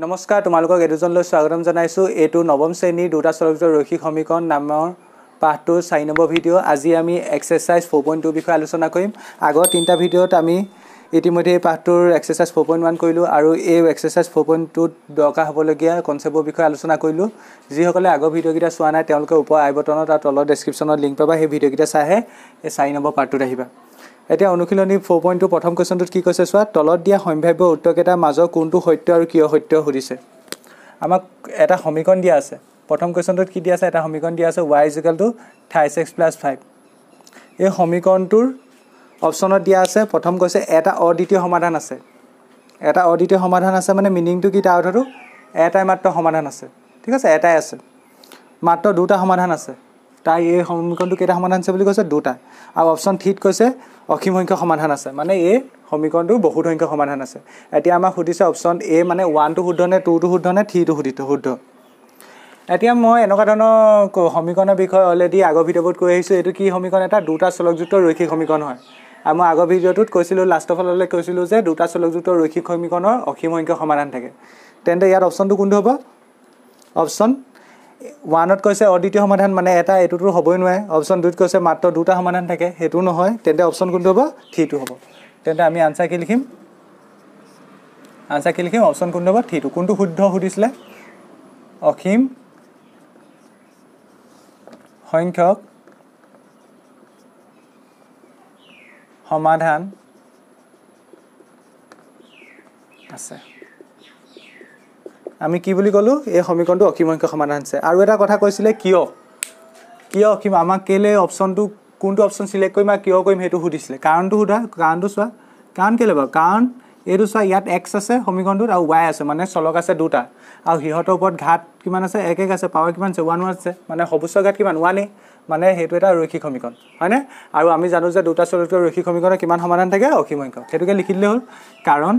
নমস্কাৰ তোমালোকক এডুজনলৈ স্বাগতম জনাইছো এটো নৱম শ্ৰেণীৰ দুটা চলকযোৰ ৰৈখিক সমীকৰণ নামৰ পাঠটোৰ 4 নম্বৰ ভিডিও আজি আমি এক্সাৰসাইজ 4.2 বিষয় আলোচনা কৰিম আগৰ তিনটা ভিডিওত আমি ইতিমধ্যে পাঠটোৰ এক্সাৰসাইজ 4.1 কৰিলো আৰু এই এক্সাৰসাইজ 4.2 দৰকাৰ হ'বলগীয়া কনসেপ্টৰ বিষয় আলোচনা কৰিলো যি সকলে আগৰ ভিডিও কিটা চোৱা নাই তেওঁলোকে ওপৰ আই বটনত আৰু তলৰ ডেসক্ৰিপচনত লিংক পাবা সেই ভিডিও কিটা চাইহে এই 4 নম্বৰ পাঠটোত আহিবা এতিয়া অনুশীলনী 4.2 প্ৰথম কোৱেশ্চনটোত কি কৈছে চোৱা তলত দিয়া সম্ভাৱ্য উত্তৰকেইটাৰ মাজৰ কোনটো সত্য আৰু কিয় সত্য সুধিছে আমাক এটা সমীকৰণ দিয়া আছে প্ৰথম কোৱেশ্চনটোত কি দিয়া আছে এটা সমীকৰণ দিয়া আছে y 36 + 5 এই সমীকৰণটোৰ অপচনত দিয়া আছে প্ৰথম কৈছে এটা অদ্বিতীয় সমাধান আছে এটা অদ্বিতীয় সমাধান আছে মানে মিনিংটো কি তাৰ অৰ্থটো এটাই মাত্ৰ সমাধান আছে ঠিক আছে এটাই আছে মাত্ৰ দুটা সমাধান আছে তাই এই সমীকৰণটো কেটা সমাধান আছে বুলি কৈছে দুটা আৰু অপচন থিত কৈছে অসীম সংখ্যক সমাধান আছে মানে এই সমীকৰণটো বহুত সংখ্যক সমাধান আছে এতিয়া আমাক সুধিছে অপচন এ মানে 1 টো শুদ্ধ নে 2 টো শুদ্ধ নে 3 টো শুদ্ধ এতিয়া মই এনেকুৱা ধৰণৰ সমীকৰণৰ বিষয় অলৰেডি আগৰ ভিডিওত কৈ আহিছো এটো কি সমীকৰণ এটা দুটা চলকযুক্ত ৰৈখিক সমীকৰণ হয় আৰু মই আগৰ ভিডিওটোত কৈছিলো লাষ্ট অফ অললৈ কৈছিলো যে দুটা চলকযুক্ত ৰৈখিক সমীকৰণৰ অসীম সংখ্যক সমাধান থাকে তেন্তে ইয়াত অপচনটো কোনটো হ'ব অপচন 1 ত কৈছে অদ্বিতীয় সমাধান মানে এটা এটোটো হ'বই নোৱাৰে অপচন 2 ত কৈছে মাত্ৰ দুটা সমাধান থাকে হেতু নহয় তেন্তে অপচন কোনটো হ'ব 3 টো হ'ব তেন্তে আমি আনসাৰ কি লিখিম অপচন কোনটো হ'ব 3 টো কোনটো শুদ্ধ সুধিছিলে অসীম সংখ্যক সমাধান আছে আমি কি বুলি কলো এই সমীকৰণটো অসীম সংখ্যক সমাধান আছে আৰু এটা কথা কৈছিলে কিয় অসীম আমাক কেলে অপচনটো কোনটো অপচন সিলেক্ট কৰিম আৰু কিয় কৰিম হেতু সুধিছিলে কাৰণটো চোৱা কাৰণ কেলে বাৰু কাৰণ এটো চোৱা ইয়াত x আছে সমীকৰণটোত আৰু y আছে মানে চলক আছে দুটা আৰু হিহতৰ ওপৰত ঘাত কিমান আছে 1 আছে পাৱাৰ কিমান আছে 1 আছে মানে সবুজ ঘাত কিমান 1 মানে হেতু এটা ৰৈখিক সমীকৰণ হয়নে আৰু আমি জানো যে দুটা চলকযুক্ত ৰৈখিক সমীকৰণৰ কিমান সমাধান থাকে অসীম সংখ্যক হেতুকে লিখি দিলে হ'ল কাৰণ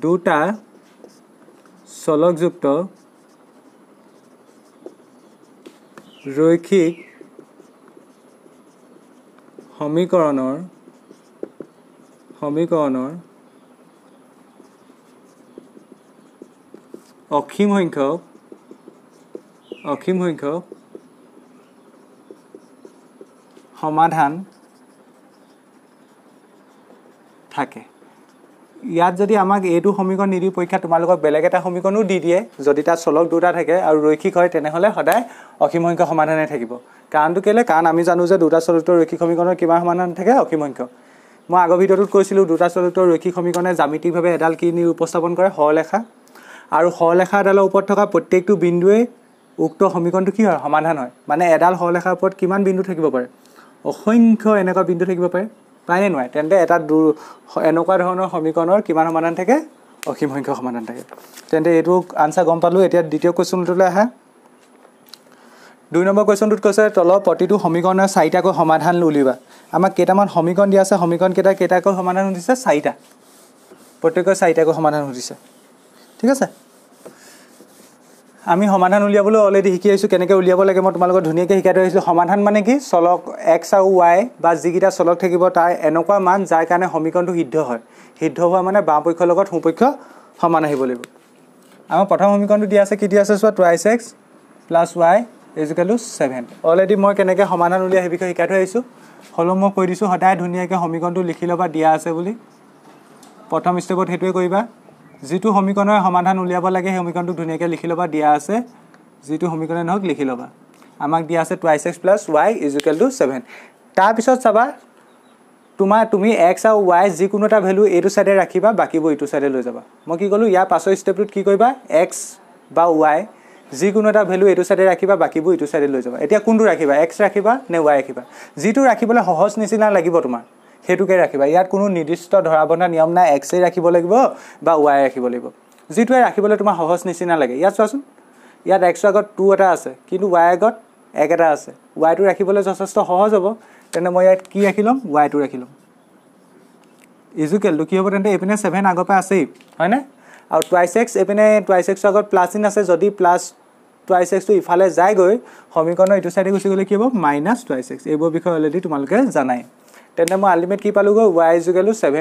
দুটা চলকযুক্ত ৰৈখিক সমীকৰণৰ অসীম সংখ্যক সমাধান থাকে ইয়াত যদি আমাক এইটো সমীকৰণ নিদি পৰীক্ষা তোমালোকক বেলেগ এটা সমীকৰণও দি দিয়ে যদি তাত চলক দুটা থাকে আৰু ৰৈখিক হয় তেনেহলে সদায় অসীম সংখ্যক সমাধানে থাকিব কাৰণটো কেলে কাৰণ আমি জানো যে দুটা চলকযুক্ত ৰৈখিক সমীকৰণৰ কিমান সমাধান থাকে অসীম সংখ্যক মই আগৰ ভিডিওটোত কৈছিলো দুটা চলকযুক্ত ৰৈখিক সমীকৰণে জ্যামিতিকভাৱে এডাল কি উপস্থাপন কৰে সৰলৰেখা আৰু সৰলৰেখা এডালৰ ওপৰত থকা প্ৰত্যেকটো বিন্দুৱে উক্ত সমীকৰণটো কি হয় সমাধান হয় মানে এডাল সৰলৰেখাৰ ওপৰত কিমান বিন্দু থাকিব পাৰে অসংখ্য এনেকুৱা বিন্দু থাকিব পাৰে পায়নে নহয় তেন্তে এটা এনেকুৱা ধৰণৰ সমীকৰণৰ কিমান সমাধান থাকে অসীম সংখ্যক সমাধান থাকে তেন্তে এটো আনসাৰ গম পালো এতিয়া দ্বিতীয় কোৱেশ্চনটোলৈ আহা 2 নম্বৰ কোৱেশ্চনটোত কৈছে তলৰ প্ৰতিটো সমীকৰণৰ 4টাকৈ সমাধান উলিওৱা আমাক কেইটামান সমীকৰণ দিয়া আছে সমীকৰণ কেইটাকৈ সমাধান দিছে 4টা প্ৰত্যেকৰ 4টাকৈ সমাধান দিছে ঠিক আছে আমি সমাধান উলিয়াবলৈ অলৰেডি শিকি আইছো কেনেকৈ উলিয়াব লাগে মই তোমালোকক ধুনিয়াকৈ শিকাই দিছো সমাধান মানে কি চলক x আৰু y বা যিকিটা চলক থাকিব তাৰ এনেকুৱা মান যাৰ কাৰণে সমীকৰণটো সিদ্ধ হয় সিদ্ধ হোৱা মানে বাম পক্ষৰ লগত সোঁ পক্ষ সমান আহিব লাগিব আমাৰ প্ৰথম সমীকৰণটো দিয়া আছে কি দিয়া আছে চোৱা 2x + y = 7 অলৰেডি মই কেনেকৈ সমাধান উলিয়াই এই বিষয়ে শিকাই থৈ আহিছো হলো মই কৈ দিছো সদায় ধুনিয়াকৈ সমীকৰণটো লিখি লবা দিয়া আছে বুলি প্ৰথম ষ্টেপত হেতুৱে কৰিবা যেটো সমীকৰণৰ সমাধান উলিয়াব লাগে সেই সমীকৰণটো ধুনিয়াকৈ লিখি লবা দিয়া আছে যেটো সমীকৰণ নহক লিখি লবা আমাক দিয়া আছে 2x + y = 7 তাৰ পিছত চাবা তুমি x আৰু y যিকোনো এটা ভ্যালু এটো সাইডে ৰাখিবা বাকিবোৰ ইটো সাইডে লৈ যাবা মই কি কলো ইয়াৰ পাছৰ ষ্টেপটোত কি কৰিবা x বা y যিকোনো এটা ভ্যালু এটো সাইডে ৰাখিবা বাকিবোৰ ইটো সাইডে লৈ যাবা এতিয়া কোনটো ৰাখিবা x ৰাখিবা নে y ৰাখিবা যিটো ৰাখিবলৈ সহজ নিচিনা লাগিব তোমাৰ হেতুকে ৰাখিবা ইয়াত কোনো নিৰ্দিষ্ট ধৰাবন্ধা নিয়ম নাই x এ ৰাখিব লাগিব বা y ৰাখিব লাগিব যিটোৱে ৰাখিবলৈ তোমাৰ সহজ নিচিনা লাগে ইয়াত চোৱাচোন ইয়াত x আগত 2 এটা আছে কিন্তু y আগত 1 এটা আছে y টো ৰাখিবলৈ যথেষ্ট সহজ হ'ব তেনে মই ইয়াত কি ৰাখিলম y টো ৰাখিলম ইজুকেল কি হ'ব তেন্তে এপিনে 7 আগৰ পৰা আছে হয় না আৰু 2x এপিনে 2x আগত প্লাস চিন আছে যদি প্লাস 2x টো ইফালে যায় গৈ সমীকৰণৰ ইটো সাইডে গুচি গলে কি হ'ব -2x এইবোৰ বিষয় অলৰেডি তোমালোকে জানাই তেনে মই আল্টিমেট কি পালো গৈ y = 7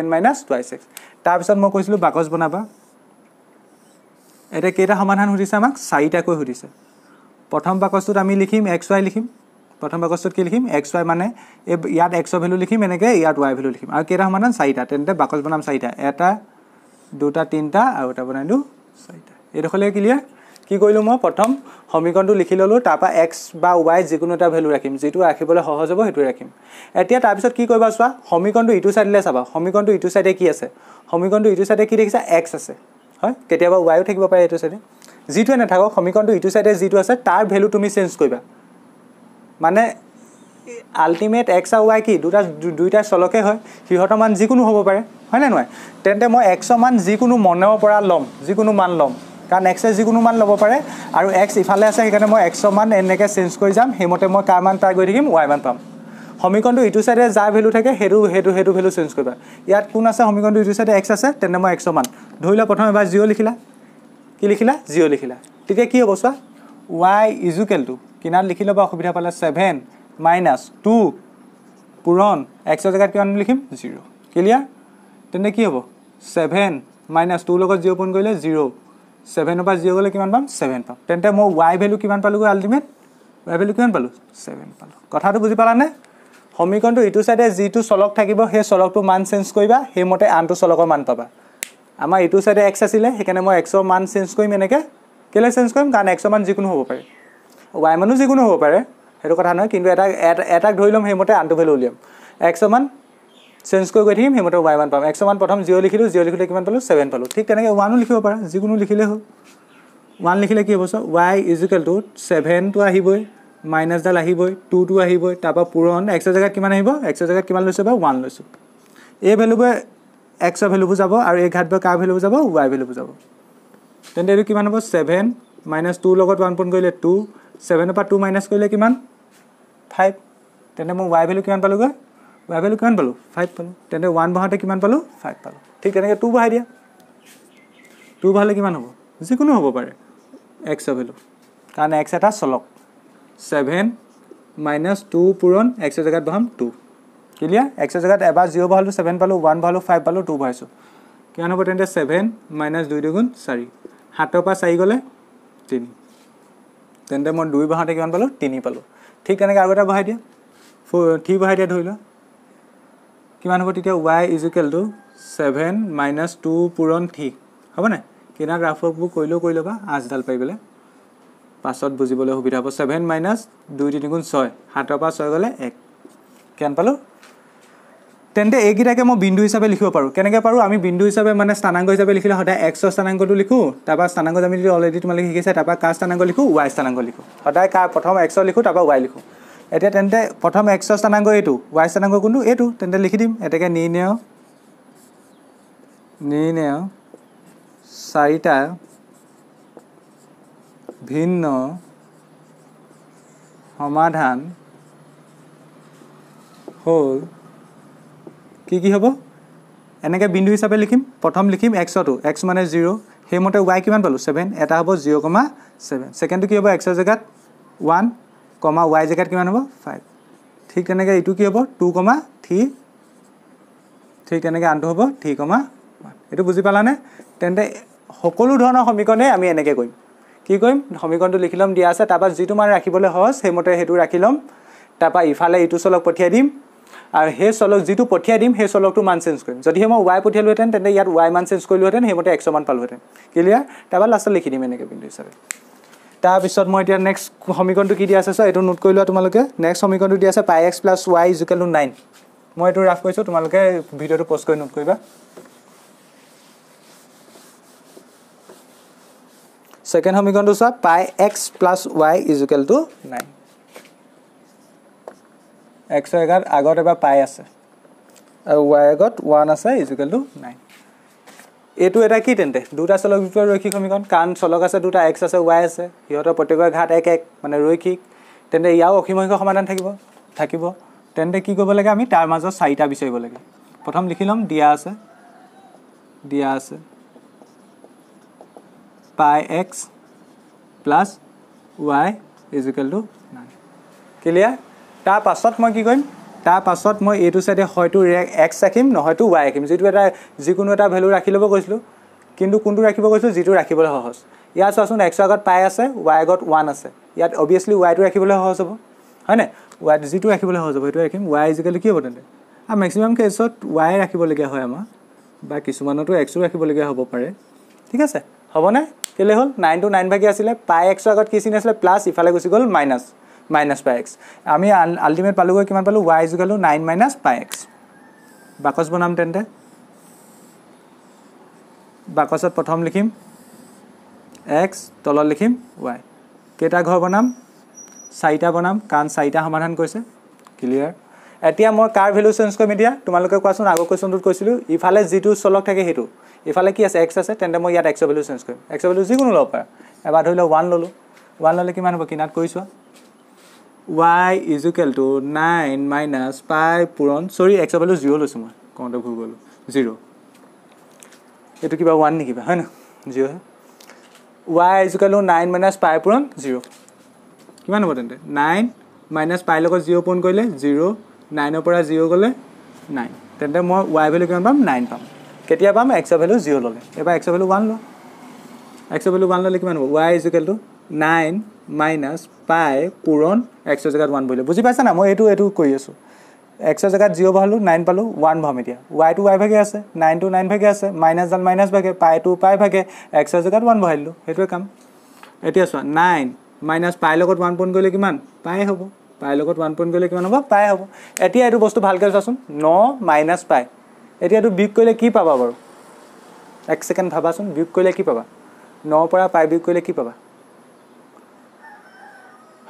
- 2x তাৰ পিছত মই কৈছিলো বাকস বনাবা এটা কেইটা সমাধান সুধিছে আমাক 4টাকৈ সুধিছে প্ৰথম বাকচটোত আমি লিখিম xy লিখিম প্ৰথম বাকচটোত কি লিখিম xy মানে ইয়াত x ৰ ভ্যালু লিখিম এনেকৈ ইয়াত y ভ্যালু লিখিম আৰু কেইটা সমাধান 4টা তেন্তে বাকচ বনাম 4টা এটা দুটা তিনটা আৰু এটা বনাইলো 4টা এইডখলে ক্লিয়াৰ কি কৰিলো মই প্ৰথম সমীকৰণটো লিখি ললো তাৰপা x বা y যিকোনো এটা ভ্যালু ৰাখিম যেটো ৰাখিবলৈ সহজ হ'ব হেতু ৰাখিম এতিয়া তাৰ পিছত কি কৰিবা চোৱা সমীকৰণটো ইটো সাইডলে চাবা সমীকৰণটো ইটো সাইডে কি আছে সমীকৰণটো ইটো সাইডে কি দেখিছা x আছে হয় কেতিয়াবা y ও থাকিব পাৰে ইটো সাইডে যেটো নাথাকক সমীকৰণটো ইটো সাইডে যেটো আছে তাৰ ভ্যালু তুমি চেঞ্জ কৰিবা মানে আলটিমেট x আৰু y কি দুইটা চলকে হয় হিহতৰ মান যিকোনো হ'ব পাৰে হয় না নহয় তেন্তে মই x ৰ মান যিকোনো মনৰ পৰা লম যিকোনো মান লম কাৰণ x যিকোনো মান ল'ব পাৰে আৰু x ইফালে আছে সেইকাৰণে মই x ৰ মান এনেকৈ চেঞ্জ কৰি যাম হেমতে মই কাৰ মান পাই গৈ থাকিম y মান পাম সমীকৰণটো ইটো সাইডে যাৰ ভ্যালু থাকে হেতু ভ্যালু চেঞ্জ কৰিবা ইয়াত কোন আছে সমীকৰণটো ইটো সাইডে x আছে তেন্তে মই x ৰ মান ধৰি ল প্ৰথমে এবাৰ 0 লিখিলা কি লিখিলা 0 লিখিলা তেতিয়া কি হ'ব চোৱা y কিনাত লিখি লবা অসুবিধা পালে 7 - 2 পূৰণ x ৰ জায়গাত কিমান লিখিম 0 ক্লিয়াৰ তেন্তে কি হ'ব 7 - 2 লগত 0 পূৰণ কৰিলে 0 7 ৰ পৰা 0 গলে কিমান পাম 7 পাম তেন্তে মই y ভ্যালু কিমান পালো আলটিমেট y ভ্যালু কিমান পালো 7 পালো কথাটো বুজি পালানে সমীকৰণটো ইটো সাইডে যেটো চলক থাকিব হে চলকটো মান চেঞ্জ কৰিবা হেমতে আনটো চলকৰ মান পাবা আমাৰ ইটো সাইডে x আছিল হেকানে মই x ৰ মান চেঞ্জ কৰিম এনেকে কেলে চেঞ্জ কৰিম কাৰণ x ৰ মান যিকোনো হ'ব পাৰে y মানো যিকোনো হ'ব পাৰে হেতু কথা নহয় কিন্তু এটাক ধৰি লম হেমতে আনটো ভ্যালু উলিয়াম x ৰ মান চেঞ্জ কৰি গৈ থাকিম হেমতে y মান পাম x ৰ মান প্ৰথম 0 লিখিলো 0 লিখিলে কিমান পালো 7 পালো ঠিক তেনেকৈ 1 ও লিখিব পাৰা যিকোনো লিখিলে হ'ল 1 লিখিলে কি হ'ব y 7 টো আহিবই মাইনাস ডাল আহিবই 2 টো আহিবই তাৰপা পূৰণ x ৰ জায়গাত কিমান আহিব x ৰ জায়গাত কিমান লৈছে বা 1 লৈছো এই ভ্যালুবে x ৰ ভ্যালু বুজাব আৰু এই ঘাত বা কাৰ ভ্যালু বুজাব y ভ্যালু বুজাব তেন্তে এটো কিমান হ'ব 7 - 2 লগত 1 পূৰণ কৰিলে 2 7 ৰ পৰা 2 মাইনাস কৰিলে কিমান 5 তেন্তে মই y ভ্যালু কিমান পালো y ভ্যালু কিমান পালো 5 পালো তেন্তে 1 বহাতে কিমান পালো 5 পালো ঠিক তেনেকৈ 2 বহাই দিয়া 2 বহালে কিমান হ'ব যিকোনো হ'ব পাৰে x ৰ ভ্যালু কাৰণ x এটা চলক 7 - 2 পূৰণ x ৰ জায়গাত বহাম 2 ক্লিয়াৰ x ৰ জায়গাত এবাৰ 0 বহালো 7 পালো 1 বহালো 5 পালো 2 বহাইছো কিমান হ'ব তেন্তে 7 - 2 * 4 7 ৰ পৰা 4 গলে 3 তেন্তে মই 2 বহাতে কিমান পালো 3 পালো ঠিক তেনেকৈ আৰু এটা বহাই দিয়া 3 বহাই দিয়া ধৰি ল কিমান হ'ব তেতিয়া y 7 - 2 পূৰণ 3 হ'ব না কিনা গ্ৰাফবোৰ কৰি লবা আজডাল পাইবলে পাছত বুজিবলৈ সুবিধা হ'ব 7 - 2 * 3 = 6 7 ৰ পৰা 6 গলে 1 কেন পালো তেন্তে এইগিটাকে মই বিন্দু হিচাপে লিখিব পাৰো কেনেকৈ পাৰো আমি বিন্দু হিচাপে মানে স্থানাংক হিচাপে লিখিলে সদায় x ৰ স্থানাংকটো লিখো তাৰপা স্থানাংক আমি অলৰেডি তোমালোকে শিকিছা তাৰপা কাৰ স্থানাংক লিখো y স্থানাংক লিখো সদায় কাৰ প্ৰথম x ৰ লিখো তাৰপা y লিখো এতিয়া তেন্তে প্ৰথম x ৰ স্থানাংক এটো y স্থানাংক কোনটো এটো তেন্তে লিখি দিম এটাকে নিৰ্ণয় 4টা ভিন্ন সমাধান হ'ল কি হ'ব এনেকৈ বিন্দু হিচাপে লিখিম প্ৰথম লিখিম x টো x মানে 0 হেমতে y কিমান পালো 7 এটা হ'ব 0,7 সেকেন্ডটো কি হ'ব x ৰ জায়গাত 1, y জায়গাত কিমান হ'ব 5 ঠিক তেনেকৈ ইটো কি হ'ব 2,3 ঠিক তেনেকৈ আনটো হ'ব 3,1 এটো বুজি পালানে তেন্তে সকলো ধৰণৰ সমীকৰণে আমি এনেকৈ কৰিম কি কৰিম সমীকৰণটো লিখি লম দিয়া আছে তাৰপা যেটো মান ৰাখিবলৈ সহজ হেমতে হেতু ৰাখি লম তাৰপা ইফালে ইটো চলক পঠিয়াই দিম আৰু হে চলক যেটো পঠিয়াই দিম হে চলকটো মান চেঞ্জ কৰিম যদি মই y পঠিয়ালো হেতেন তেন্তে ইয়াত y মান চেঞ্জ কৰিলো হেতেন হেমতে x মান পালো হেতেন ক্লিয়াৰ তাৰপা লাষ্টত লিখি দিম এনেকৈ বিন্দু হিচাপে তাৰ পিছত মই এতিয়া নেক্সট সমীকৰণটো কি দিয়া আছে এটো নোট কৰি লোৱা তোমালোকে নেক্সট সমীকৰণটো দিয়া আছে πx + y = 9 মই এটো ৰাফ কৰিছো তোমালোকে ভিডিওটো পজ কৰি নোট কৰিবা সেকেন্ড সমীকৰণটো চোৱা πx + y = 9 x ৰ আগত এবাৰ পাই আছে আৰু y আগত 1 আছে = 9 এটো এটা কি তেন্তে দুটা চলক যুক্ত ৰৈখিক সমীকৰণ কান চলক আছে দুটা x আছে y আছে ইহতৰ প্ৰত্যেকৰ ঘাত 1 1 মানে ৰৈখিক তেন্তে ইয়াও অসীমহীক সমাধান থাকিব তেন্তে কি কৰিব লাগে আমি তাৰ মাজত 4টা বিচাৰিব লাগে প্ৰথম লিখি লম দিয়া আছে πx + y = 9 ক্লিয়াৰ তাৰ পাছত মই কি কৰিম তাৰ পাছত মই এটো সাইডে হয়তো x ৰাখিম নহয়তো y ৰাখিম যেটো এটা যিকোনো এটা ভ্যালু ৰাখি লব কৈছিলো কিন্তু কোনটো ৰাখিব কৈছিলো যেটো ৰাখিবলৈ সহজ ইয়াত চোৱাচোন x আগত পাই আছে y আগত 1 আছে ইয়াত অবিয়াসলি y টো ৰাখিবলৈ সহজ হ'ব হয় না y যিটো ৰাখিবলৈ সহজ হ'ব সেইটো ৰাখিম y ইকুৱেল কি হ'ব তেন্তে আৰু ম্যাক্সিমাম কেছত y ৰাখিবলগীয়া হয় আমাৰ বা কিছুমানতো x ৰাখিবলগীয়া হ'ব পাৰে ঠিক আছে হ'ব না কেলে হ'ল 9 to 9 ভাগি আছিল পাই x আগত কি চিন আছিল প্লাস ইফালে গুছি গ'ল মাইনাস পাই x আমি আলটিমেট পালোগৈ কিমান পালো y 9 - পাই x বাকস বনাম তেন্তে বাকসত প্ৰথম লিখিম x তলত লিখিম y কেটা ঘৰ বনাম চাৰিটা বনাম কাৰণ চাৰিটা সমাধান কৰিছে ক্লিয়াৰ এতিয়া মই কাৰ ভ্যালু চেঞ্জ কৰিম এতিয়া তোমালোকে কোৱাচোন আগৰ কোৱেশ্চনটোত কৈছিলো ইফালে যেটো চলক থাকে হেতু ইফালে কি আছে x আছে তেন্তে মই ইয়াত x ভ্যালু চেঞ্জ কৰিম x ভ্যালু যিকোনো লব পাৰা এবাৰ ধৰিলে 1 ললো 1 ললে কিমান হ'ব কিনাত কৰিছো y = 9 - পাই পূৰণ সৰি x ভ্যালু 0 লৈছো মই কোনটো ভুল গলো 0 এটো কিবা 1 নেকি হয় না 0 y = 9 - পাই পূৰণ 0 কিমান হ'ব তেন্তে 9 - পাই লগত 0 পূৰণ কৰিলে 0 9 ৰ পৰা 0 গলে 9 তেন্তে মই y ভ্যালু কিমান পাম 9 পাম কেতিয়া পাম x ভ্যালু 0 ললে এবা x ভ্যালু 1 ল x ভ্যালু 1 ললে কিমান হ'ব y = 9 - পাই পূৰণ x ৰ জাগাত 1 বহিলে বুজি পাইছা না মই এটো কৈ আছো x ৰ জাগাত 0 বহালো 9 পালো 1 ভাম এতিয়া y to y ভাগে আছে 9 to 9 ভাগে আছে মাইনাস ডাল মাইনাস ভাগে পাই to পাই ভাগে x ৰ জাগাত 1 বহাইলো হেতুৱে কাম এতিয়া চোৱা 9 - পাই লগত 1 পূৰণ কৰিলে কিমান পাই হ'ব পাই লগত 1 পূৰণ কৰিলে কিমান হ'ব পাই হ'ব এতিয়া এটো বস্তু ভালকৈ চাচোন 9 - পাই এতিয়া এটো বিয়োগ কৰিলে কি পাবা বাৰু এক সেকেন্ড ভাবাচোন বিয়োগ কৰিলে কি পাবা 9 পৰা পাই বিয়োগ কৰিলে কি পাবা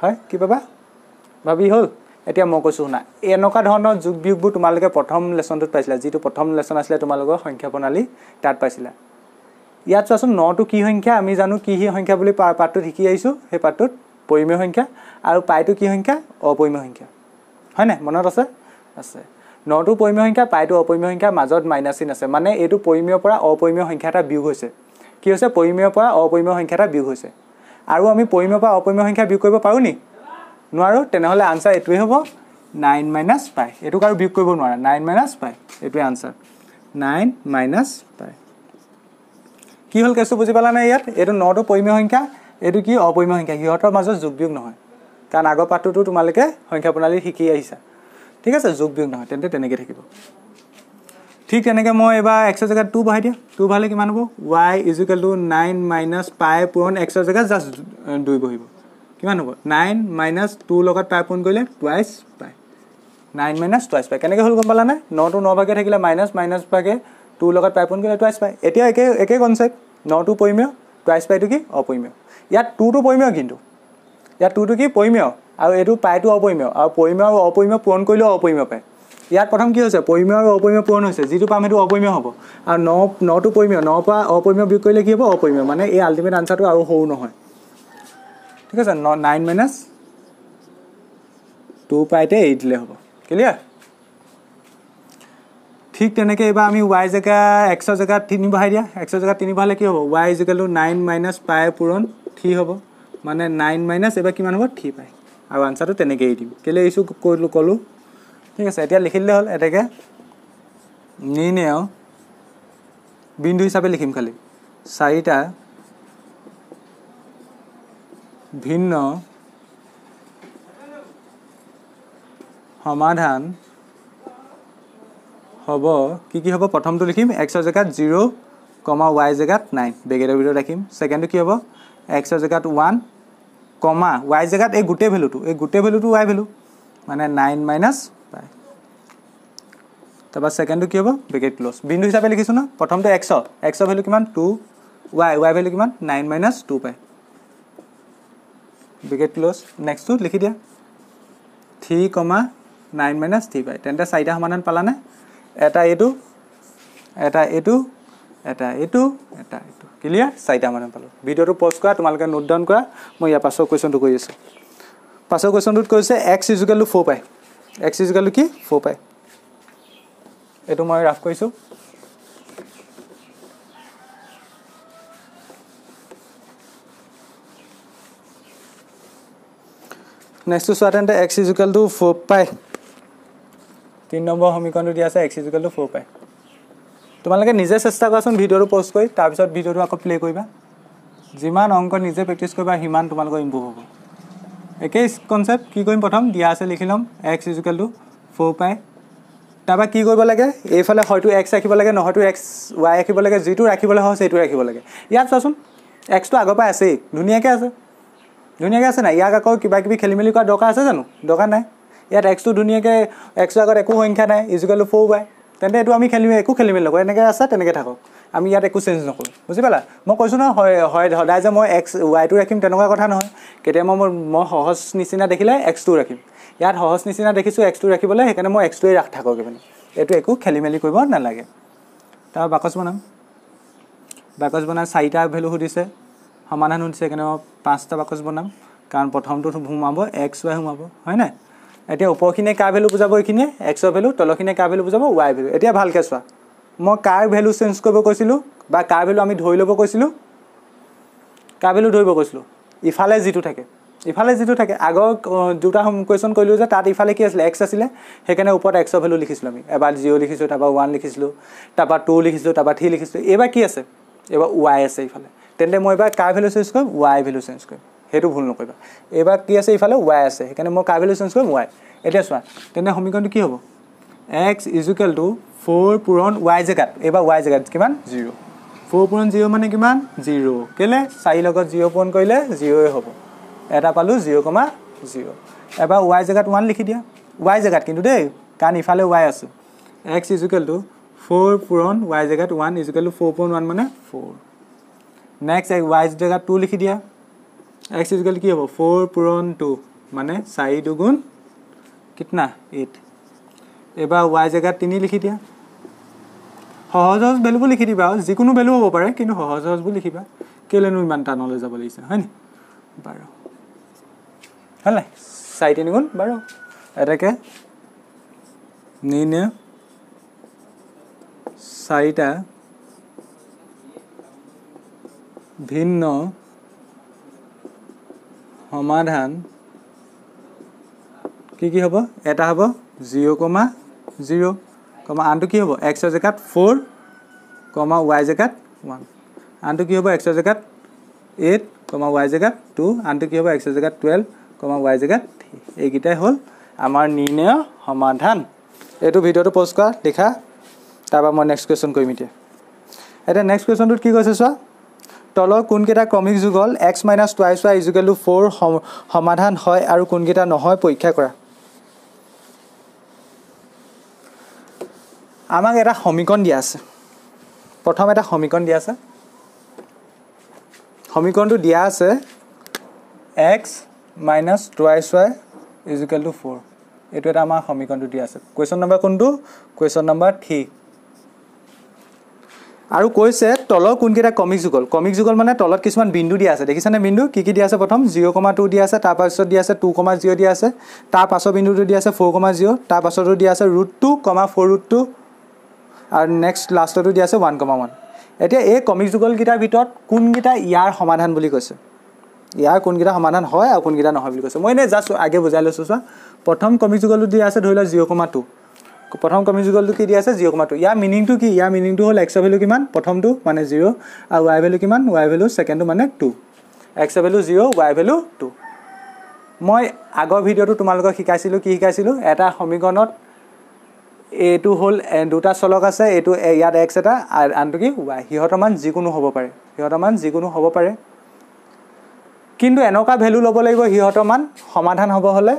হয় কি পাবা ভাবি হল এতিয়া মই কৈছো না এনেকা ধৰণৰ যোগ বিয়োগবোৰ তোমালোকে প্ৰথম লেসনটোত পাইছিলা যেটো প্ৰথম লেসন আছিল তোমালোকৰ সংখ্যা প্ৰণালী তাত পাইছিলা ইয়াত চোৱাচোন 9 টো কি সংখ্যা আমি জানো কি সংখ্যা বুলি পাঠটোত শিকি আইছো সেই পাঠটোত পৰিমেয় সংখ্যা আৰু পাইটো কি সংখ্যা অপৰিমেয় সংখ্যা হয় না মনত আছে আছে 9 টো পৰিমেয় সংখ্যা পাইটো অপৰিমেয় সংখ্যা মাজত মাইনাস চিন আছে মানে এটো পৰিমেয়ৰ পৰা অপৰিমেয় সংখ্যা এটা বিয়োগ হৈছে কি হৈছে পৰিমেয়ৰ পৰা অপৰিমেয় সংখ্যা এটা বিয়োগ হৈছে আৰু আমি পৰিমেয়ৰ পৰা অপৰিমেয় সংখ্যা বিয়োগ কৰিব পাৰো নি নোৱাৰো তেনেহলে আনসাৰ এটোই হ'ব 9 - পাই এটো কাৰো বিয়োগ কৰিব নোৱাৰা 9 - পাই এটোই আনসাৰ 9 - পাই কি হল কেছটো বুজি পালা না ইয়াত এটো 9 টো পৰিমেয় সংখ্যা এটো কি অপৰিমেয় সংখ্যা হিহতৰ মাজত যোগ বিয়োগ নহয় কাৰণ আগৰ পাঠটো তোমালোকে সংখ্যা প্ৰণালী শিকি আহিছা ঠিক আছে যোগ বিয়োগ নহয় তেন্তে তেনেকৈ থাকিব ঠিক তেনেকৈ মই এবাৰ x ৰ জাগাত 2 বহাই দিয়া 2 বহালে কিমান হ'ব y = 9 - পাই পূৰণ x ৰ জাগাত জাস্ট 2 বহিব কিমান হ'ব 9 - 2 লগত পাই পূৰণ কৰিলে টুৱাইস পাই 9 - টুৱাইস পাই কেনেকৈ হল গম পালা না 9 টো 9 ভাগে থাকিলে মাইনাস ভাগে 2 লগত পাই পূৰণ কৰিলে টুৱাইস পাই এতিয়া একে কনসেপ্ট 9 টো পৰিমেয় টুৱাইস পাইটো কি অপৰিমেয় ইয়াত 2 টো পৰিমেয় কিন্তু ইয়াত 2 টো কি পৰিমেয় আৰু এটো পাইটো অপৰিমেয় আৰু পৰিমেয় আৰু অপৰিমেয় পূৰণ কৰিলে অপৰিমেয় পায় ইয়াত প্ৰথম কি হৈছে পৰিমেয় আৰু অপৰিমেয় পূৰণ হৈছে যেটো পাম হেতু অপৰিমেয় হ'ব আৰু 9 টো পৰিমেয় 9 পৰা অপৰিমেয় বিয়োগ কৰিলে কি হ'ব অপৰিমেয় মানে এই আলটিমেট আনসাৰটো আৰু হউ নহয় ঠিক আছে 9 - 2 পাইতে 8 দিলে হ'ব ক্লিয়াৰ ঠিক তেনেকৈ এবাৰ আমি y জাগা x ৰ জাগাত 3 বহাই দিয়া x ৰ জাগাত 3 বহালে কি হ'ব y = 9 - পাই পূৰণ 3 হ'ব মানে 9 - এবাৰ কিমান হ'ব 3 পাই আৰু আনসাৰটো তেনেকৈ দিম কেলে ইছু কলো ঠিক আছে এতিয়া লিখিলে হল এটাকে নিৰ্ণয় বিন্দু হিচাপে লিখিম খালি চাৰিটা ভিন্ন সমাধান হ'ব কি হ'ব প্ৰথমটো লিখিম x ৰ জাগাত 0, y জাগাত 9 বেগেটৰ ভিতৰত ৰাখিম সেকেন্ডটো কি হ'ব x ৰ জাগাত 1, y জাগাত এই গুটে ভ্যালুটো y ভ্যালু মানে 9 - পাই তবা সেকেন্ডটো কি হ'ব ব্ৰেকেট ক্লোজ বিন্দু হিচাপে লিখিছো না প্ৰথমটো x ৰ ভ্যালু কিমান 2 y ভ্যালু কিমান 9 - 2 পাই ব্ৰেকেট ক্লোজ নেক্সটটো লিখি দিয়া 3, 9 - 3 পাই তেন্তে চাৰিটা সমাধান পালা না এটা এটো ক্লিয়াৰ চাৰিটা সমাধান পালো ভিডিওটো পজ কৰা তোমালোকে নোট ডাউন কৰা মই ইয়া পাছৰ কোৱেশ্চনটো কৈ আছো পাছৰ কোৱেশ্চনটোত কৈছে x = 4 পাই x = কি 4 পাই এটো মই ৰাফ কৰিছো নেক্সট চোৱা তেন্তে x = 4 পাই 3 নম্বৰ সমীকৰণটো দিয়া আছে x = 4 পাই তোমালোকে নিজে চেষ্টা কৰাচোন ভিডিওটো পজ কৰি তাৰ পিছত ভিডিওটো আকৌ প্লে কৰিবা যিমান অংক নিজে প্ৰেক্টিছ কৰিবা সিমান তোমালোকৰ ইম্প্ৰুভ হ'ব একেই কনচেপ্ট কি কৰিম প্ৰথম দিয়া আছে লিখি ল'ম x = 4 পাই তাৰপৰা কি কৰিব লাগে এইফালে হয়তো x ৰাখিব লাগে নহয়তো x y ৰাখিব লাগে যিটো ৰাখিবলৈ হয় সেইটো ৰাখিব লাগে ইয়াত চাচোন x টো আগৰ পৰা আছেই ধুনীয়াকৈ আছে না ইয়াক আকৌ কিবা কিবি খেলি মেলি কৰা দৰকাৰ আছে জানো দৰকাৰ নাই ইয়াত x টো ধুনীয়াকৈ x ৰ আগত একো সংখ্যা নাই = 4y তেন্তে এইটো আমি একো খেলি মেলি নকৰোঁ এনেকৈ আছে তেনেকৈ থাকক আমি ইয়াত একো চেঞ্জ নকৰোঁ বুজি পালা মই কৈছোঁ নহয় হয় সদায় যে মই x y টো ৰাখিম তেনেকুৱা কথা নহয় কেতিয়াবা মই সহজ নিচিনা দেখিলে x টো ৰাখিম ইয়াত সহজ নিচিনা দেখিছোঁ x টো ৰাখিবলৈ সেইকাৰণে মই x টোৱে থাকক মানে এইটো একো খেলি মেলি কৰিব নালাগে তাৰ বাকচ বনাই 4টা ভেলু সুধিছে সমাধান সুধিছে সেইকাৰণে মই 5টা বাকচ বনাম কাৰণ প্ৰথমটো সোমাব x y সোমাব হয় নাই এতিয়া ওপৰখিনিয়ে কাৰ ভেলু বুজাব এইখিনিয়ে x ৰ ভেলু তলখিনিয়ে কাৰ ভেলু বুজাব y ভেলু এতিয়া ভালকৈ চোৱা মই কাৰ ভেলু চেঞ্জ কৰিব কৈছিলোঁ বা কাৰ ভেলু আমি ধৰি ল'ব কৈছিলোঁ কাৰ ভেলু ধৰিব কৈছিলোঁ ইফালে যিটো থাকে আগৰ দুটা কুৱেশ্যন কৰিলোঁ যে তাত ইফালে কি আছিলে x আছিলে সেইকাৰণে ওপৰত x ৰ ভেলু লিখিছিলোঁ আমি এবাৰ 0 লিখিছোঁ তাৰপৰা 1 লিখিছিলোঁ তাৰপৰা 2 লিখিছিলোঁ তাৰপৰা 3 লিখিছিলোঁ এইবাৰ কি আছে এইবাৰ y আছে ইফালে তেন্তে মই এবাৰ কাৰ ভেলু চেঞ্জ কৰিম y ভেলু চেঞ্জ কৰিম সেইটো ভুল নকৰিবা এইবাৰ কি আছে ইফালে y আছে সেইকাৰণে মই কাৰ ভেলু চেঞ্জ কৰিম y এতিয়া চোৱা তেন্তে সমীকৰণটো কি হ'ব x = 4 পূৰণ y জেগাত এইবাৰ y জেগাত কিমান 0 4 পূৰণ 0 মানে কিমান 0 কেলে 4 লগত 0 পূৰণ কৰিলে 0 হ'ব এটা পালোঁ 0,0 এবাৰ y জেগাত 1 লিখি দিয়া y জেগাত কিন্তু দেই কাৰণ ইফালে y আছে x = 4 পূৰণ y জেগাত 1 = 4 পূৰণ 1 মানে 4 নেক্সট y জেগাত 2 লিখি দিয়া x = কি হ'ব 4 পূৰণ 2 মানে 4 দুগুণ কিতনা 8 এবাৰ y জেগাত 3 লিখি দিয়া সহজ ভেলুবোৰ লিখি দিবা যিকোনো ভেলু হ'ব পাৰে কিন্তু সহজবোৰ লিখিবা কেলেনো ইমান টানলৈ যাব লাগিছে হয় নি 12 হল নাই 4 3 গুণ 12 এটাকে নিনে 4টা ভিন্ন সমাধান কি হ'ব এটা হ'ব 0,0 আনটো কি হ'ব x ৰ জেগাত 4, y জেগাত 1 আনটো কি হ'ব x ৰ জেগাত 8, y জেগাত 2 আনটো কি হ'ব x ৰ জেগাত 12, y জেগাত 3 এইকেইটাই হ'ল আমাৰ নিৰ্ণয় সমাধান এইটো ভিডিঅ'টো পোষ্ট কৰা লিখা তাৰপৰা মই নেক্সট কুৱেশ্যন কৰিম এতিয়া নেক্সট কুৱেশ্যনটোত কি কৈছে চোৱা তলৰ কোনকেইটা ক্ৰমিক যুগল x - 2y = 4 সমাধান হয় আৰু কোনকেইটা নহয় পৰীক্ষা কৰা আমাক এটা সমীকৰণ দিয়া আছে প্ৰথম এটা সমীকৰণ দিয়া আছে সমীকৰণটো দিয়া আছে x - 2y = 4 এইটো এটা আমাৰ সমীকৰণটো দিয়া আছে কোৱেশ্যন নম্বৰ কোনটো কোৱেশ্যন নম্বৰ 3 আৰু কৈছে তলৰ কোনকেইটা ক্ৰমিক যুগল মানে তলত কিছুমান বিন্দু দিয়া আছে দেখিছানে বিন্দু কি দিয়া আছে প্ৰথম 0,2 দিয়া আছে তাৰ পাছত দিয়া আছে 2,0 দিয়া আছে তাৰ পাছৰ বিন্দুটো দিয়া আছে 4,0 তাৰ পাছৰটো দিয়া আছে √2, 4√2 আৰু নেক্সট লাষ্টটো দিয়া আছে 1,1 এতিয়া এই ক্ৰমিক যুগলকেইটাৰ ভিতৰত কোনকেইটা ইয়াৰ সমাধান বুলি কৈছে ইয়াৰ কোনকেইটা সমাধান হয় আৰু কোনকেইটা নহয় বুলি কৈছে মই এনে জাষ্ট আগে বুজাই লৈছো চোৱা প্ৰথম ক্ৰমিক যুগলটো দিয়া আছে ধৰি লওক 0,2 প্ৰথম ক্ৰমিক যুগলটো কি দিয়া আছে 0,2 ইয়াৰ মিনিংটো কি ইয়াৰ মিনিংটো হ'ল x ৰ ভ্যালু কিমান প্ৰথমটো মানে 0 আৰু y ভ্যালু কিমান y ভ্যালু সেকেন্ডটো মানে 2 x ৰ ভ্যালু 0 y ভ্যালু 2 মই আগৰ ভিডিঅটো তোমালোকক শিকাইছিলো কি শিকাইছিলো এটা সমীকৰণত এটো হ'ল দুটা চলক আছে এটো ইয়াত x এটা আৰু আনটো কি y হিহতৰ মান যিকোনো হ'ব পাৰে কিন্তু এনেকা ভ্যালু ল'ব লাগিব হিহতৰ মান সমাধান হ'ব হলে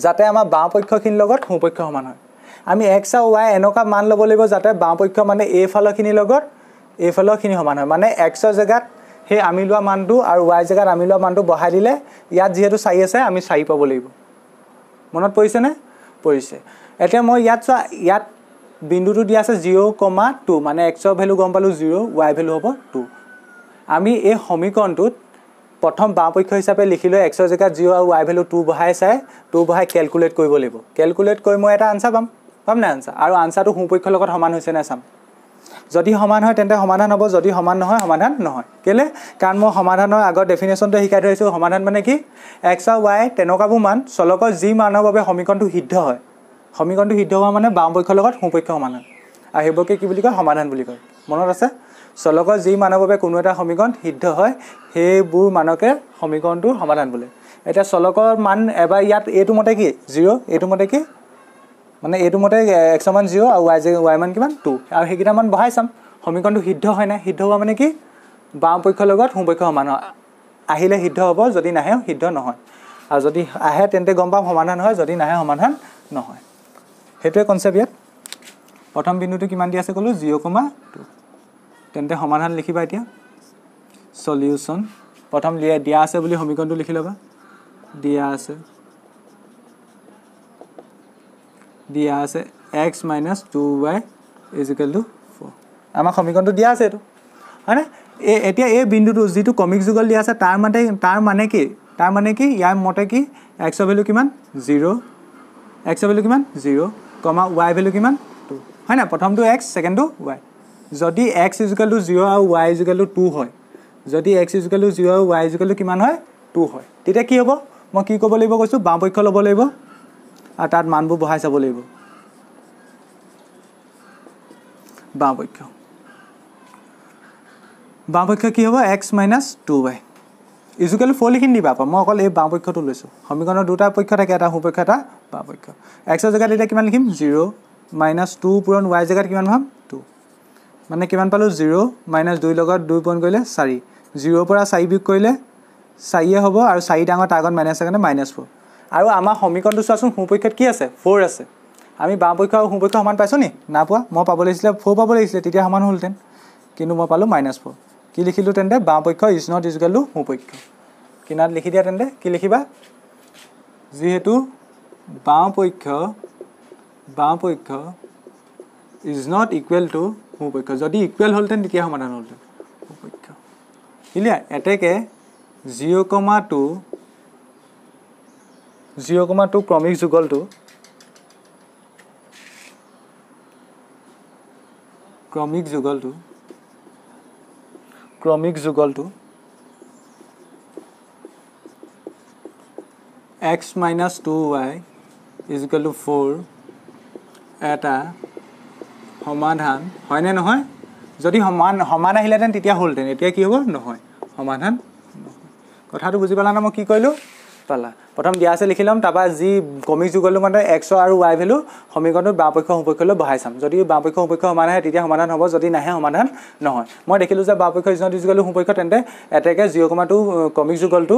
যাতে আমাৰ বাম পক্ষখিনিৰ লগত সোঁ পক্ষ সমান হয় আমি x আৰু y এনেকা মান ল'ব লাগিব যাতে বাম পক্ষ মানে এই ফালৰখিনিৰ লগত এই ফালৰখিনি সমান হয় মানে x ৰ জায়গাত হে আমি লোৱা মানটো আৰু y জায়গাত আমি লোৱা মানটো বহাই দিলে ইয়াত যেহেতু 4 আছে আমি 4 পাব লাগিব মনত পৰিছে নে পৰিছে এতিয়া মই ইয়াত বিন্দুটো দিয়া আছে 0,2 মানে x ৰ ভ্যালু গম পালো 0 y ভ্যালু হ'ব 2 আমি এই সমীকৰণটোত প্ৰথম বাম পক্ষ হিচাপে লিখিলো x ৰ জায়গাত 0 আৰু y ভ্যালু 2 বহাই ক্যালকুলেট কৰিব লাগিব ক্যালকুলেট কৰি মই এটা আনসাৰ পাম না আনসাৰ আৰু আনসাৰটো সোঁ পক্ষৰ লগত সমান হৈছে না চাম যদি সমান হয় তেন্তে সমাধান হ'ব যদি সমান নহয় সমাধান নহয় কেলে কাৰণ মই সমাধানৰ আগৰ ডেফিনেশনটো শিকাই থৈছো সমাধান মানে কি x আৰু y তেনেকাবোৰ মান চলকৰ যি মানৰ বাবে সমীকৰণটো সিদ্ধ হয় সমীকৰণটো সিদ্ধ হোৱা মানে বাম পক্ষৰ লগত সোঁ পক্ষ সমান হয় আৰু হেবকে কি বুলি কয় সমাধান বুলি কয় মনত আছে চলকৰ যি মানৰ বাবে কোনো এটা সমীকৰণ সিদ্ধ হয় সেইবোৰ মানকে সমীকৰণটোৰ সমাধান বোলে এতিয়া চলকৰ মান এবাৰ ইয়াত এইটো মতে কি 0 এইটো মতে কি মানে এইটো মতে x মান 0 আৰু y মান কিমান 2 আৰু হেকিটা মান বহাই চাম সমীকৰণটো সিদ্ধ হয় না সিদ্ধ হোৱা মানে কি বাম পক্ষৰ লগত সোঁ পক্ষ সমান আহিলে সিদ্ধ হ'ব যদি নাহে সিদ্ধ নহয় আৰু যদি আহে তেন্তে গম পাম সমাধান হয় যদি নাহে সমাধান নহয় হেতুৱে কনসেপ্ট ইয়াত প্ৰথম বিন্দুটো কিমান দি আছে কলো 0,2 তেন্তে সমাধান লিখিবা এতিয়া সলিউশন প্ৰথম দিয়া আছে বুলি সমীকৰণটো লিখি লবা দিয়া আছে x - 2y = 4 আমাৰ সমীকৰণটো দিয়া আছে এটো হয়নে এতিয়া এই বিন্দুটো যেটো কমিক যুগল দিয়া আছে তাৰ মানে কি ইয়াৰ মতে কি x ৰ ভ্যালু কিমান 0 x ৰ ভ্যালু কিমান 0, y ভ্যালু কিমান 2 হয় না প্ৰথমটো x সেকেন্ডটো y যদি x = 0 আৰু y = 2 হয় যদি x = 0 আৰু y = কিমান হয় 2 হয় তেতিয়া কি হ'ব মই কি ক'ব লাগিব কৈছো বাম পক্ষ ল'ব লাগিব আৰু তাত মানবোৰ বহাই চাব লাগিব বাম পক্ষ কি হ'ব x - 2y = 4 লিখি দিবা মই অকল এই বাম পক্ষটো লৈছো সমীকৰণৰ দুটা পক্ষ থাকে এটা সোঁ পক্ষ এটা বাম পক্ষ x ৰ জায়গাত এটা কিমান লিখিম 0 - 2 পূৰণ y জায়গাত কিমান পাম 2 মানে কিমান পালো 0 - 2 লগত 2 পূৰণ কৰিলে 4 0 ৰ পৰা 4 বিয়োগ কৰিলে 4 হ'ব আৰু 4 ডাঙৰ তাৰ আগত মাইনাছ কাৰণে -4 আৰু আমাৰ সমীকৰণটো চোৱাচোন সোঁ পক্ষত কি আছে 4 আছে আমি বাম পক্ষ আৰু সোঁ পক্ষ সমান পাইছো নি না পোৱা মই পাব লাগিছিল 4 পাব লাগিছিল তেতিয়া সমান হ'লতেন কিন্তু মই পালো -4 কি লিখিলো তেন্তে বাম পক্ষ ইজ নট ইকুৱেল টু সোঁ পক্ষ কিনাত লিখি দিয়া তেন্তে কি লিখিবা যেহেতু বাম পক্ষ ইজ নট ইকুৱেল টু সোঁ পক্ষ যদি ইকুৱেল হ'লতেন তেতিয়া সমাধান হ'লতেন সোঁ পক্ষ ক্লিয়াৰ এতেকে 0,2 ক্ৰমিক যুগলটো x - 2y = 4 এটা সমাধান হয় নে নহয় যদি সমান আহিলেতেন তেতিয়া হ'লতেন এতিয়া কি হ'ব নহয় সমাধান কথাটো বুজি পালা না মই কি কইলো পালা প্ৰথম দিয়া আছে লিখি লম তাপা যি কমিক যুগলটো মানে x আৰু y ভ্যালু সমীকৰণত বাম পক্ষ সোঁ পক্ষলৈ বহাই চাম যদি বাম পক্ষ সোঁ পক্ষ সমান আহে তেতিয়া সমাধান হ'ব যদি নাহে সমাধান নহয় মই দেখিলো যে বাম পক্ষ ইজ নট ইকুৱেল টু সোঁ পক্ষ তেন্তে এটাকে 0,2 কমিক যুগলটো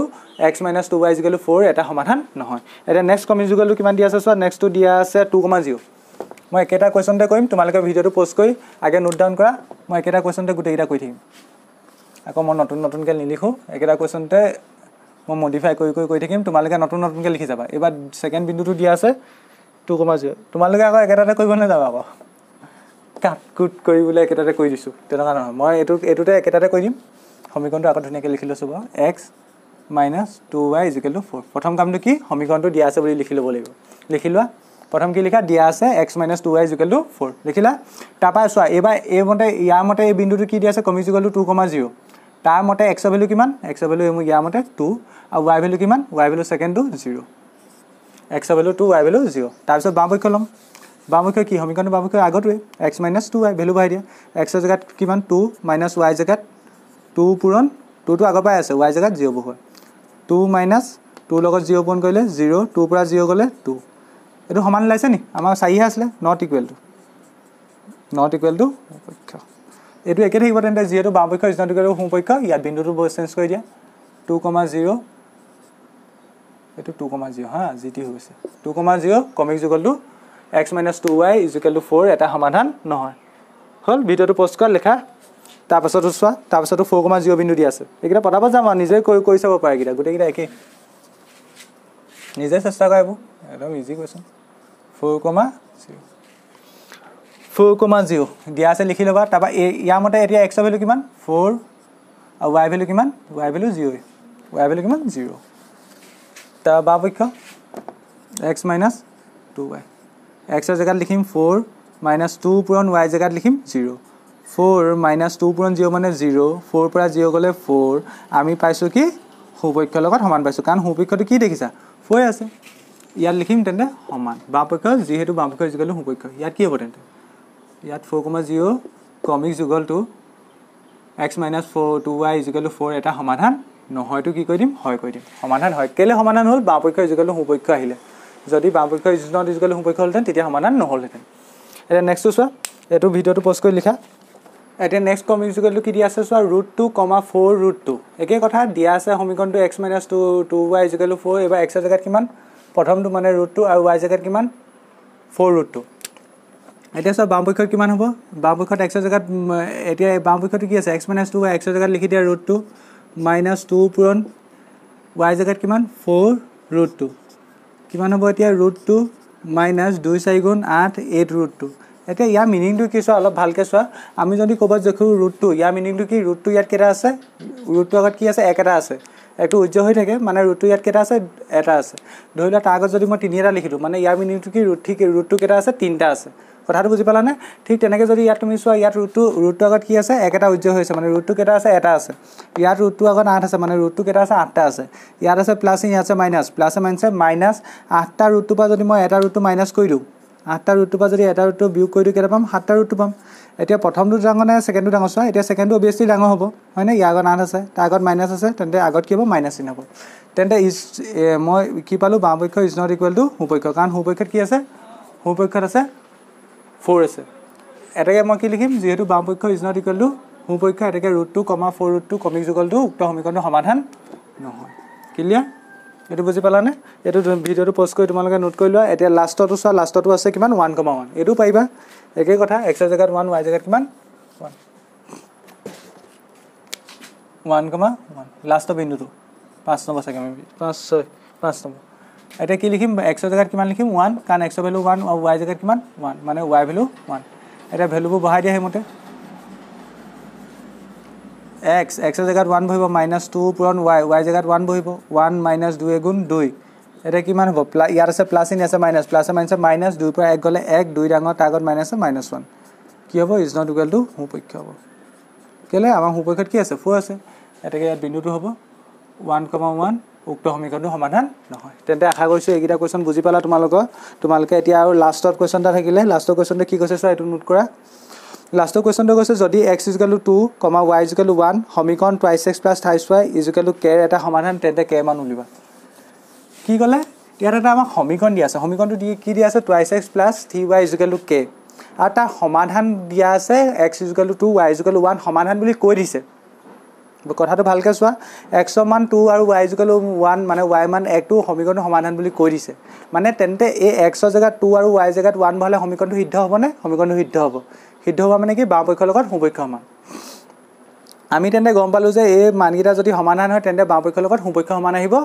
x - 2y = 4 এটা সমাধান নহয় এটা নেক্সট কমিক যুগলটো কিমান দিয়া আছে চোৱা নেক্সটটো দিয়া আছে 2,0 মই একেটা কোৱেশ্চনতে কৰিম তোমালোকে ভিডিওটো পোষ্ট কৰি আগে নোট ডাউন কৰা মই একেটা কোৱেশ্চনতে গুটেইটা কৈ থাকিম আকৌ মই নতুনকে নিলিখো একেটা কোৱেশ্চনতে মই মডিফাই কৰি থাকিম তোমালোকে নতুনকে লিখি যাবা এবাৰ সেকেন্ড বিন্দুটো দিয়া আছে 2,0 তোমালোকে আকৌ একেটাতে কৰিব নাযাবা আকৌ কাট কৰি বুলে একেটাতে কৈ দিছো তেনেকা নহয় মই এটোতে একেটাতে কৈ দিম সমীকৰণটো আকৌ ধুনিয়াকৈ লিখি লৈছো বা x - 2y = 4 প্ৰথম কামটো কি সমীকৰণটো দিয়া আছে বুলি লিখি ল'ব লাগিব লিখি লোৱা প্ৰথম কি লিখা দিয়া আছে x - 2y = 4 লিখিলা তাপা চোৱা এবাৰ ইয়াৰ মতে এই বিন্দুটো কি দিয়া আছে কমিক যুগলটো 2,0 তাৰ মতে x ৰ ভ্যালু কিমান x ৰ ভ্যালু ইয়াৰ মতে 2 আৰু y ভ্যালু কিমান y ভ্যালু সেকেন্ডটো 0 x ৰ ভ্যালু 2 y ভ্যালু 0 তাৰ পিছত বাম পক্ষ লম বাম পক্ষ কি সমীকৰণ বাম পক্ষ আগতৱে x - 2y ভ্যালু বহাই দিয়া x ৰ জায়গাত কিমান 2 - y জায়গাত 2 পূৰণ 2 টো আগৰ পাই আছে y জায়গাত 0 বহোৱা 2 - 2 লগত 0 পূৰণ কৰিলে 0 2 পৰা 0 গলে 2 এটো সমান লাইছে নি আমাৰ 4 আছিল নট ইকুৱেল টু পক্ষ এটো একে থাকিব তেন্তে যেহেতু বাম পক্ষ ইজ নট ইকুৱেল টু সোঁ পক্ষ ইয়াত বিন্দুটো চেঞ্জ কৰি দিয়া 2,0 এটো 2,0 হা জিটি হৈ গৈছে 2,0 কমিক যুগলটো x - 2y = 4 এটা সমাধান নহয় হল ভিডিওটো পোষ্ট কৰ লেখা তাৰ পাছতো চোৱা তাৰ পাছতো 4,0 বিন্দু দি আছে এইকেইটা পটাব যাম নিজে কৈ চাব পাৰে কিটা গুটেইকেইটা একে নিজে চেষ্টা কৰিব একদম ইজি কোৱেশ্চন 4,0 দিয়া আছে লিখি লবা তাপা ইয়াৰ মতে এতিয়া x ৰ ভ্যালু কিমান 4 আৰু y ভ্যালু কিমান y ভ্যালু 0 y ভ্যালু কিমান 0 তা বাম পক্ষ x - 2y x ৰ জায়গাত লিখিম 4 - 2 পূৰণ y জায়গাত লিখিম 0 4 - 2 পূৰণ 0 মানে 0 4 পৰা 0 গলে 4 আমি পাইছো কি সোঁ পক্ষৰ লগত সমান পাইছো কাৰণ সোঁ পক্ষটো কি দেখিছা 4 আছে ইয়াত লিখিম তেন্তে সমান বাম পক্ষ যেহেতু বাম পক্ষ ইজ ইকুৱেল টু সোঁ পক্ষ ইয়াত কি হ'ব তেন্তে ইয়াত 4,0 ক্ৰমিক যুগলটো x - 4 2y = 4 এটা সমাধান নহয়তো কি কৰি দিম হয় কৰি দিম সমাধান হয় কেলে সমাধান হ'ল বামপক্ষ = সোঁপক্ষ আহিলে যদি বামপক্ষ = সোঁপক্ষ হ'লতেন তেতিয়া সমাধান নহ'লহেঁতেন এটা নেক্সটটো চোৱা এটো ভিডিওটো পজ কৰি লিখা এটা নেক্সট কম ইকুৱেল টু কি দিয়া আছে চোৱা √2, 4 √2 একে কথা দিয়া আছে সমীকৰণটো x - 2 2y = 4 এবাৰ x ৰ জাগাত কিমান প্ৰথমটো মানে √2 আৰু y জাগাত কিমান 4 √2 এতিয়া সব বামপক্ষত কিমান হ'ব বামপক্ষত x ৰ জাগাত এতিয়া বামপক্ষটো কি আছে x - 2 x ৰ জাগাত লিখি দিয়া √2 -2 পূৰণ y জাগাত কিমান 4 √2 কিমান হ'ব এতিয়া √2 - 2 4 গুণ 8 8 √2 এতিয়া ইয়াৰ মিনিংটো কি চোৱা অলপ ভালকে চোৱা আমি যদি ক'বাত দেখো √2 ইয়াৰ মিনিংটো কি √2 ইয়াত কেটা আছে √2 আগত কি আছে এক এটা আছে একটো উজ্জ্ব হৈ থাকে মানে √2 ইয়াত কেটা আছে এটা আছে ধৰিলা তাৰ আগত যদি মই 3 এটা লিখিলো মানে ইয়াৰ মিনিংটো কি √2 কেটা আছে 3টা আছে কথাটো বুজি পালানে ঠিক তেনেকে যদি ইয়াত তুমি চোৱা ইয়াত √2 আগত কি আছে এক এটা উজ্জ্ব হৈছে মানে √2 কেটা আছে এটা আছে ইয়াত √2 আগত 8 আছে মানে √2 কেটা আছে 8টা আছে ইয়াত আছে প্লাস ইয়াত আছে মাইনাস প্লাসে মাইনাসে মাইনাস 8টা √2 পা যদি মই এটা √2 মাইনাস কৰি দিও 8টা √2 পা যদি এটা √2 বিয়োগ কৰি দিও কেটা পাম 7টা √2 পাম এতিয়া প্ৰথমটো ডাঙৰ নে সেকেন্ডটো ডাঙৰ চোৱা এতিয়া সেকেন্ডটো অবিয়াসলি ডাঙৰ হ'ব হয় না ইয়াৰ আগত 8 আছে তাৰ আগত মাইনাস আছে তেন্তে আগত কি হ'ব মাইনাস চিন হ'ব তেন্তে মই কি পালো বামপক্ষ = সোঁপক্ষ কাৰণ সোঁপক্ষত কি আছে সোঁপক্ষত আছে 4 আছে এটাকে মই কি লিখিম যেহেতু বামপক্ষ = সোঁপক্ষ এটাকে √2, 4 √2 কমিক যুগলটো উক্ত সমীকৰণৰ সমাধান নহয় ক্লিয়াৰ এটো বুজি পালানে এটো ভিডিওটো পজ কৰি তোমালোকে নোট কৰি লোৱা এতিয়া লাষ্টটো চোৱা লাষ্টটো আছে কিমান 1,1 এটো পাইবা একে কথা x ৰ জাগাত 1 y জাগাত কিমান 1,1 লাষ্ট বিন্দুটো 5 নম্বৰ আছে আমি 5 নম্বৰ এটা কি লিখিম x ৰ জাগাত কিমান লিখিম 1 কাৰণ x ৰ ভ্যালু 1 আৰু y জাগাত কিমান 1 মানে y ভ্যালু 1 এটা ভ্যালুবোৰ বহাই দিয়া হেমতে x ৰ জাগাত 1 বহিব -2 পূৰণ y জাগাত 1 বহিব 1 - 2 গুণ 2 এটা কিমান হ'ব ইয়াৰ আছে প্লাস ইন আছে মাইনাস প্লাসে মাইনাস 2 পৰা 1 গলে 1 2 ডাঙৰ তাগত মাইনাসে -1 কি হ'ব = সোঁপক্ষ হ'ব কেলে আমাৰ সোঁপক্ষত কি আছে 4 আছে এটাকে ইয়াত বিন্দুটো হ'ব 1,1 উক্ত সমীকৰণটো সমাধান নহয় তেন্তে আশা কৰিছো এইকিটা কোৱেশ্চন বুজি পালা তোমালোকে এতিয়া আৰু লাষ্টত কোৱেশ্চনটা থাকিলে লাষ্টৰ কোৱেশ্চনটো কি কৈছে চোৱা এটো নোট কৰা লাষ্টৰ কোৱেশ্চনটো কৈছে যদি x = 2, y = 1 সমীকৰণ 2x + 3y = k এটা সমাধান তেন্তে k মান উলিবা কি ক'লে ইয়াত এটা আমাক সমীকৰণ দিয়া আছে সমীকৰণটো কি দিয়া আছে 2x + 3y = k আৰু তাৰ সমাধান দিয়া আছে x = 2 y = 1 সমাধান বুলি কৈ দিছে কথাটো ভালকে চোৱা x ৰ মান 2 আৰু y = 1 মানে y মান 1 টো সমীকৰণৰ সমাধান বুলি কৈ দিছে মানে তেন্তে এই x ৰ জাগাত 2 আৰু y জাগাত 1 বহালে সমীকৰণটো সিদ্ধ হ'বনে সমীকৰণটো সিদ্ধ হ'ব মানে কি বামপক্ষৰ লগত সোঁপক্ষ সমান আমি তেন্তে গম পালো যে এই মানকিটা যদি সমাধান হয় তেন্তে বামপক্ষৰ লগত সোঁপক্ষ সমান আহিব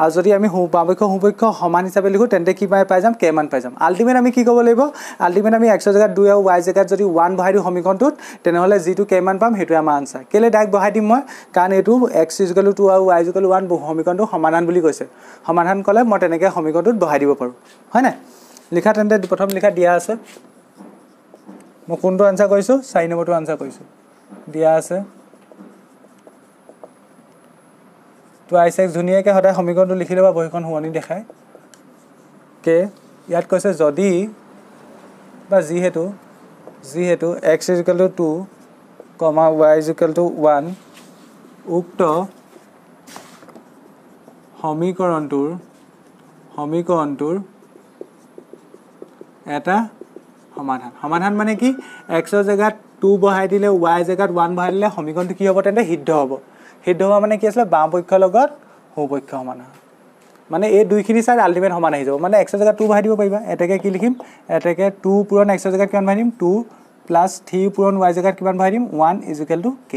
আৰু যদি আমি বামপক্ষ সোঁপক্ষ সমান হিচাপে লিখো তেন্তে কি পাই যাম k মান পাই যাম আলটিমেট আমি কি ক'ব লাগিব আলটিমেট আমি x ৰ জাগাত 2 আৰু y জাগাত যদি 1 বহাই দিও সমীকৰণটোত তেনেহলে যেটো k মান পাম হেতু আমাৰ আনসাৰ কেলে ডাইৰেক্ট বহাই দিম মই কাৰণ এটো x = 2 আৰু y = 1 সমীকৰণটো সমাধান বুলি কৈছে সমাধান কলে মই তেনেকে সমীকৰণটোত বহাই দিব পাৰো হয় না লিখা তেন্তে প্ৰথম লিখা দিয়া আছে মই কোনটো আনসাৰ কৰিছো 4 নম্বৰটো আনসাৰ কৰিছো দিয়া আছে 2x ধুনিয়াকে হদায় সমীকৰণটো লিখি লবা বহিখন হুৱনি দেখায় কে ইয়াত কৈছে যদি বা যিহেতু x = 2, y = 1 উক্ত সমীকৰণটোৰ এটা সমাধান মানে কি x ৰ জাগাত 2 বহাই দিলে y জাগাত 1 বহাই দিলে সমীকৰণটো কি হ'ব তেন্তে সিদ্ধ হ'ব মানে কি আছে বামপক্ষৰ লগত সোঁপক্ষ সমান মানে এই দুইখিনি সাইড আলটিমেট সমান আহি যাব মানে x ৰ জাগাত 2 বহাই দিব পাৰিবা এটাকে কি লিখিম এটাকে 2 পূৰণ x ৰ জাগাত কিমান বহাই দিম 2 + 3 পূৰণ y জাগাত কিমান বহাই দিম 1 = k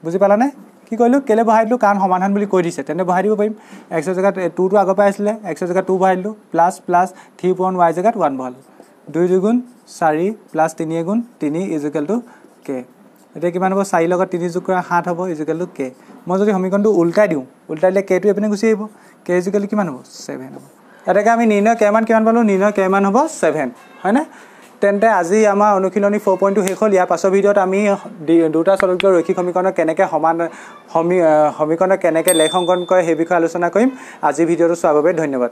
বুজি পালানে কি কইলো কেলে বহাই দিলো কাৰণ সমাধান বুলি কৈ দিছে তেন্তে বহাই দিব পাৰিম x ৰ জাগাত 2 টো আগৰ পাই আছিলে x ৰ জাগাত 2 বহাই দিলো প্লাস 3 পূৰণ y জাগাত 1 বহালো 2 * 2 = 4 + 3 * 3 = k এতিয়া কিমান হ'ব 4 লগত 3 যোগ কৰা 7 হ'ব = k মই যদি সমীকৰণটো উল্টাই দিলে k টো এপিনে গুচি আহিব k = কিমান হ'ব 7 হ'ব এটাকে আমি নিৰ্ণয় k মান কিমান পালো নিৰ্ণয় k মান হ'ব 7 হয় না তেন্তে আজি আমাৰ অনুশীলনী 4.2 শেষ হ'ল ইয়াৰ পাছৰ ভিডিওত আমি দুটা চলন্ত ৰৈখিক সমীকৰণৰ কেনেকৈ সমীকৰণৰ কেনেকৈ লেখ অংকন কৰে সেই বিষয়ে আলোচনা কৰিম আজি ভিডিওটো চোৱাৰ বাবে ধন্যবাদ